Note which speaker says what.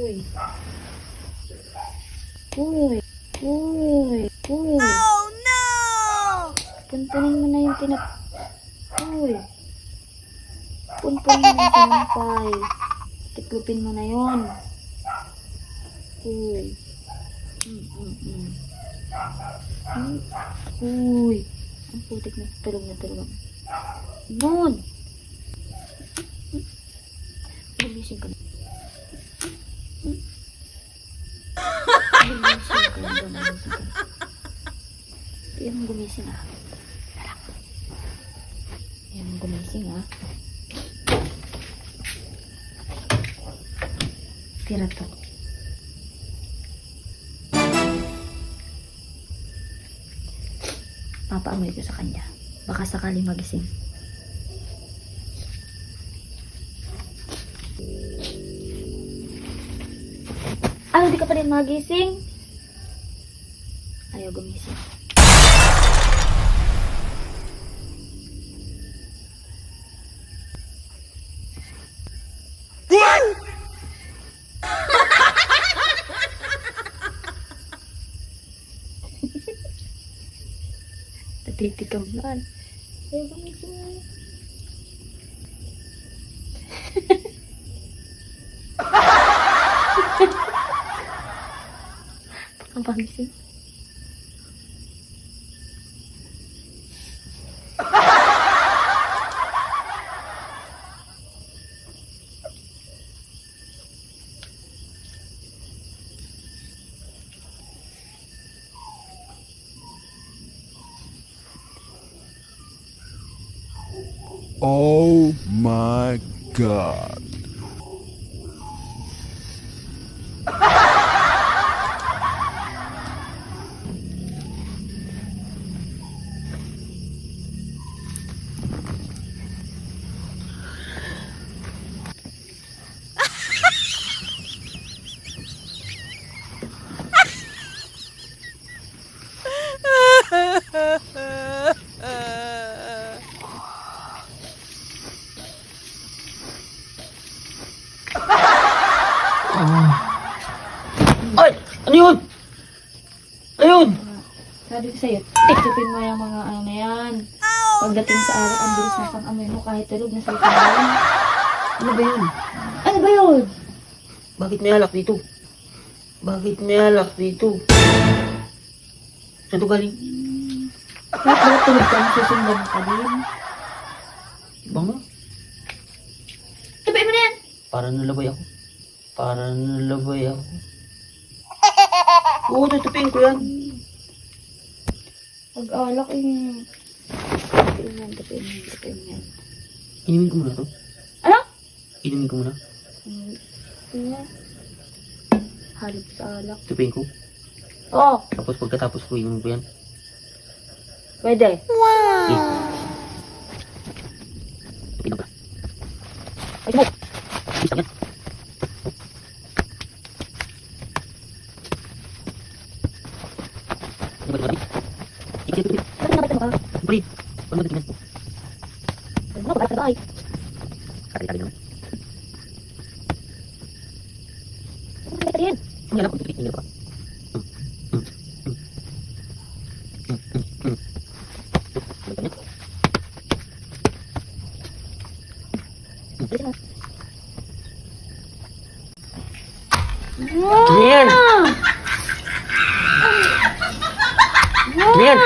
Speaker 1: Uy. Uy. Uy. Uy.
Speaker 2: Oh no!
Speaker 1: Punpunin mo na yung Uy. Punpunin mo yung tinampay. Tiklupin mo na yun. Uy. Uy. Ang putik na tulog na tulog. Nun. Gumising ka na. Gumising ka na. Yan ang gumising ah. Yan ang gumising ah. Tira to. Papaamoy ko sa kanya. Baka sakali magising. Ah, hindi ka pa rin magising? Ayaw gumising. Natitikam na. Ayaw gumising. Ang pagising.
Speaker 3: Oh my God.
Speaker 4: Ay! Ano yun? Ayun!
Speaker 1: Sabi ko sa'yo, tiklupin mo yung mga ano na yan. Pagdating sa araw, ang bilis na pang-amoy mo kahit tulog na sa ikon.
Speaker 4: Ano ba yun?
Speaker 1: Ano ba yun?
Speaker 4: Bakit may alak dito? Bakit may alak dito? Saan to galing?
Speaker 1: Kahit ba tulog ka, susundan ka din.
Speaker 4: Bango?
Speaker 1: Tabi mo na yan!
Speaker 4: Para nalabay ako. Para nalabay ako. Oo, tutupin ko yan.
Speaker 1: Pag-alak yung... Tapiin mo yan.
Speaker 4: Inumin ko muna to.
Speaker 1: Ano?
Speaker 4: Inumin ko muna.
Speaker 1: Ano? Halip sa alak.
Speaker 4: Tutupin ko.
Speaker 1: Oo,
Speaker 4: Tapos pagkatapos ko, inumin ko yan.
Speaker 1: pwede.
Speaker 4: Okay. Tutupin ka.
Speaker 1: Ay, mo!
Speaker 4: Isang yan. Ano ba ito? Ikasi tutupin.
Speaker 1: Ano na ba ito?
Speaker 4: Siyempre. Ano ba ito?
Speaker 1: Ano na ba ito? Ay,
Speaker 4: Kali-kali naman.
Speaker 1: ano ba ito yan?
Speaker 4: Ang alam ko, tutupin nila pa.
Speaker 1: Alisin mo.
Speaker 4: Ano yan? Ano yan?